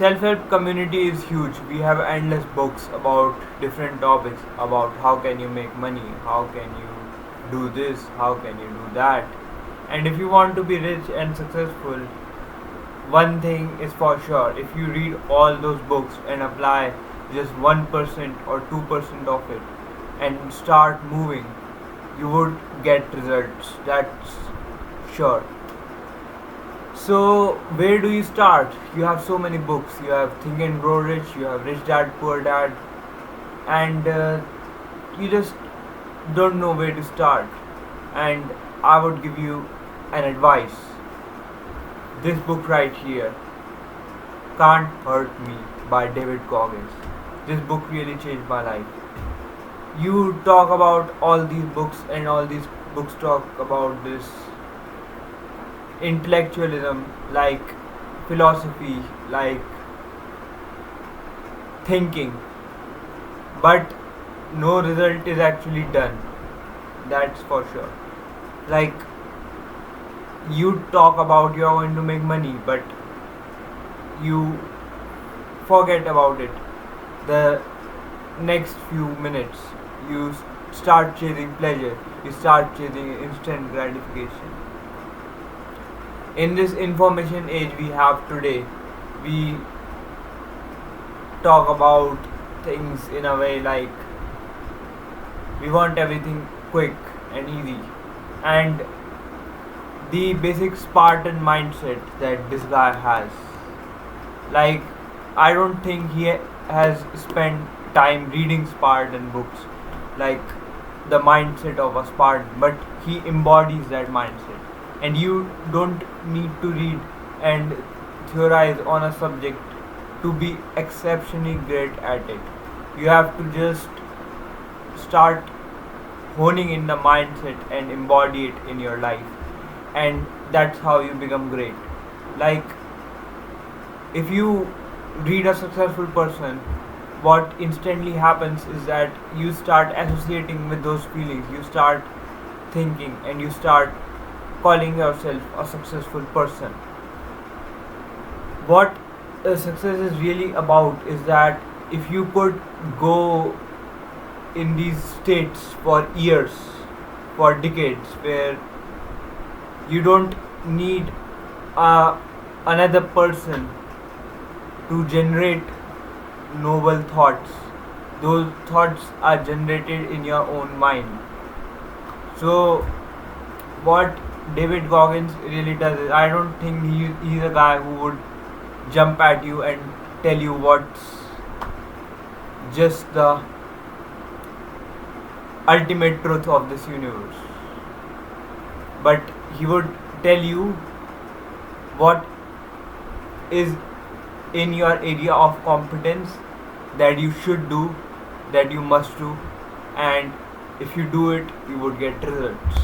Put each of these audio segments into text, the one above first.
self-help community is huge. We have endless books about different topics, about how can you make money, how can you do this, how can you do that. And if you want to be rich and successful, one thing is for sure: if you read all those books and apply just 1% or 2% of it and start moving, you would get results. That's sure. So, where do you start? You have so many books. You have Think and Grow Rich, you have Rich Dad Poor Dad, and you just don't know where to start. And I would give you an advice. This book right here, Can't Hurt Me by David Goggins. This book really changed my life. You talk about all these books, and all these books talk about this intellectualism, like philosophy, like thinking, but no result is actually done. That's for sure. Like, you talk about you're going to make money, but you forget about it. The next few minutes, you start chasing pleasure, you start chasing instant gratification. In this information age we have today, we talk about things in a way like we want everything quick and easy. And the basic Spartan mindset that this guy has, like, I don't think he has spent time reading Spartan books, like the mindset of a Spartan, but he embodies that mindset. And you don't need to read and theorize on a subject to be exceptionally great at it. You have to just start honing in the mindset and embody it in your life, and that's how you become great. Like, if you read a successful person, what instantly happens is that you start associating with those feelings, you start thinking, and you start calling yourself a successful person. What success is really about is that if you could go in these states for years, for decades, where you don't need another person to generate noble thoughts. Those thoughts are generated in your own mind. So, what David Goggins really does is, I don't think he's a guy who would jump at you and tell you what's just the ultimate truth of this universe. But he would tell you what is in your area of competence that you should do, that you must do, and if you do it, you would get results.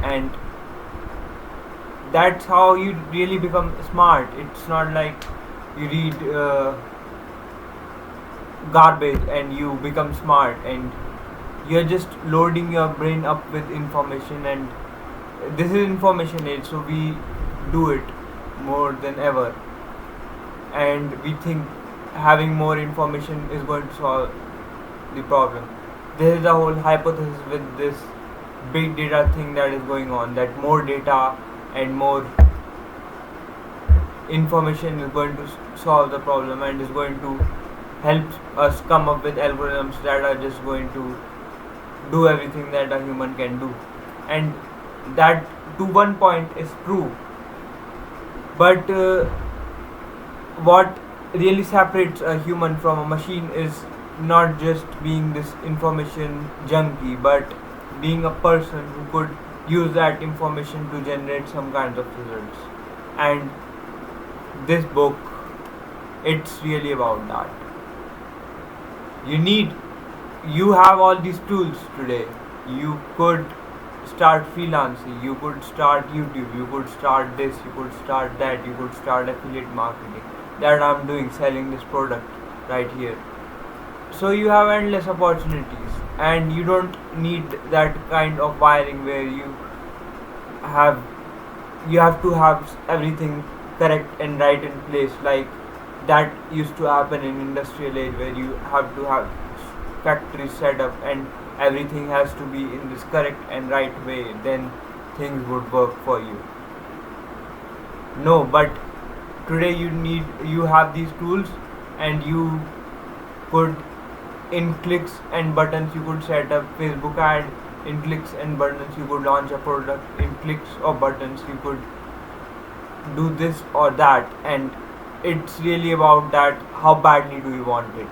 And that's how you really become smart. It's not like you read garbage and you become smart, and you're just loading your brain up with information. And this is information age, so we do it more than ever, and we think having more information is going to solve the problem. This is the whole hypothesis with this big data thing that is going on, that more data and more information is going to solve the problem, and is going to help us come up with algorithms that are just going to do everything that a human can do. And that to one point is true, but what really separates a human from a machine is not just being this information junkie, but being a person who could use that information to generate some kinds of results. And this book, it's really about that. You have all these tools today. You could start freelancing, you could start YouTube, you could start this, you could start that, you could start affiliate marketing, that I'm doing, selling this product right here. So you have endless opportunities, and you don't need that kind of wiring where have you have to have everything correct and right in place. Like, that used to happen in industrial age, where you have to have factories set up and everything has to be in this correct and right way, then things would work for you. No, but today you have these tools, and you could, in clicks and buttons, you could set up Facebook ad. In clicks and buttons, you could launch a product. In clicks or buttons, you could do this or that, and it's really about that how badly do you want it.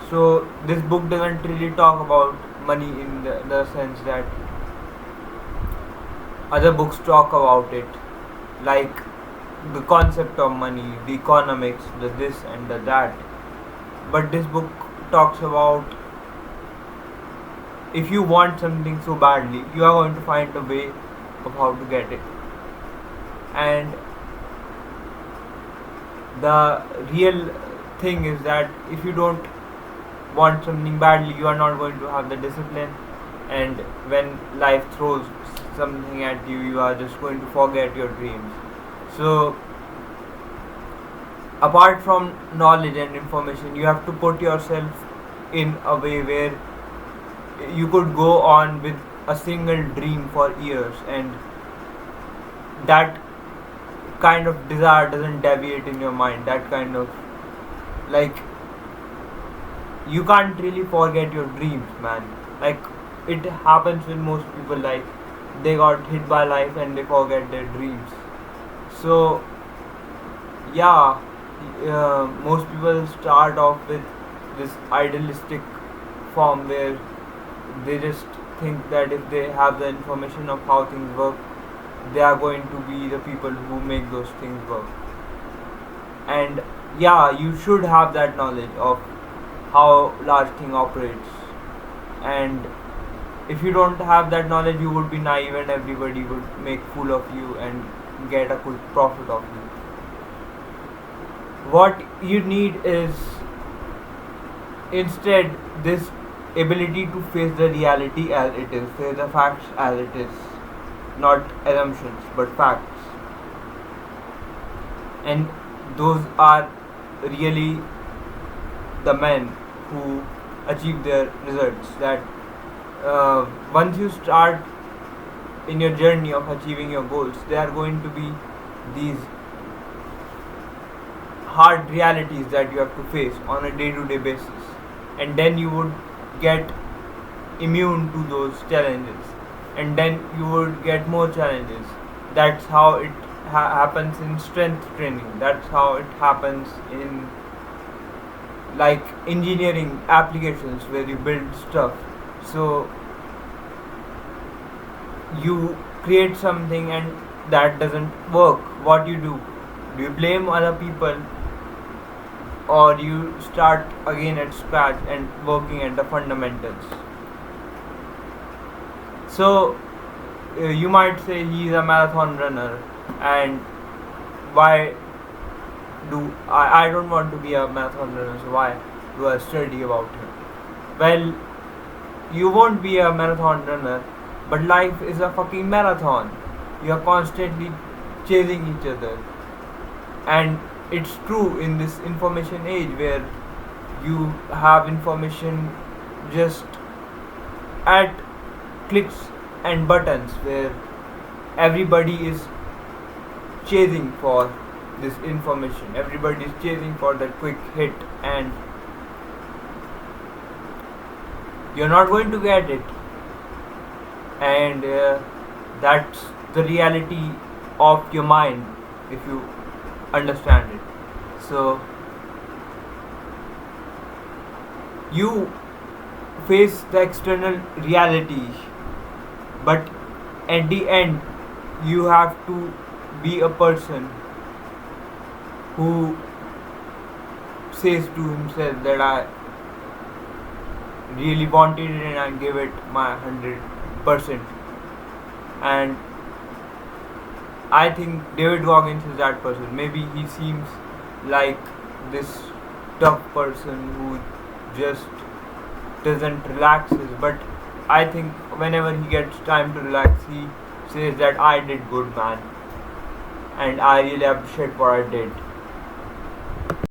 So this book doesn't really talk about money in the sense that other books talk about it, like the concept of money, the economics, the this and the that. But this book talks about, if you want something so badly, you are going to find a way of how to get it. And the real thing is that if you don't want something badly, you are not going to have the discipline, and when life throws something at you, you are just going to forget your dreams. So apart from knowledge and information, you have to put yourself in a way where you could go on with a single dream for years, and that kind of desire doesn't deviate in your mind. That kind of, like, you can't really forget your dreams, man. Like, it happens with most people, like they got hit by life and they forget their dreams. So yeah, most people start off with this idealistic form where they just think that if they have the information of how things work, they are going to be the people who make those things work. And yeah, you should have that knowledge of how large thing operates, and if you don't have that knowledge, you would be naive and everybody would make fool of you and get a quick profit of you. What you need is instead this ability to face the reality as it is, face the facts as it is, not assumptions but facts. And those are really the men who achieve their results. That once you start in your journey of achieving your goals, there are going to be these hard realities that you have to face on a day-to-day basis, and then you would get immune to those challenges, and then you would get more challenges. That's how it happens in strength training. That's how it happens in, like, engineering applications where you build stuff. So you create something and that doesn't work. What do? Do you blame other people, or you start again at scratch and working at the fundamentals? So you might say he's a marathon runner, and why I don't want to be a marathon runner, so why do I study about him? Well, you won't be a marathon runner, but life is a fucking marathon. You are constantly chasing each other, and it's true in this information age where you have information just at clicks and buttons, where everybody is chasing for this information, everybody is chasing for that quick hit, and you're not going to get it. And that's the reality of your mind, if you understand it. So you face the external reality, but at the end you have to be a person who says to himself that I really wanted it and I gave it my 100%. And I think David Goggins is that person. Maybe he seems like this tough person who just doesn't relaxes, but I think whenever he gets time to relax, he says that I did good, man, and I really appreciate what I did.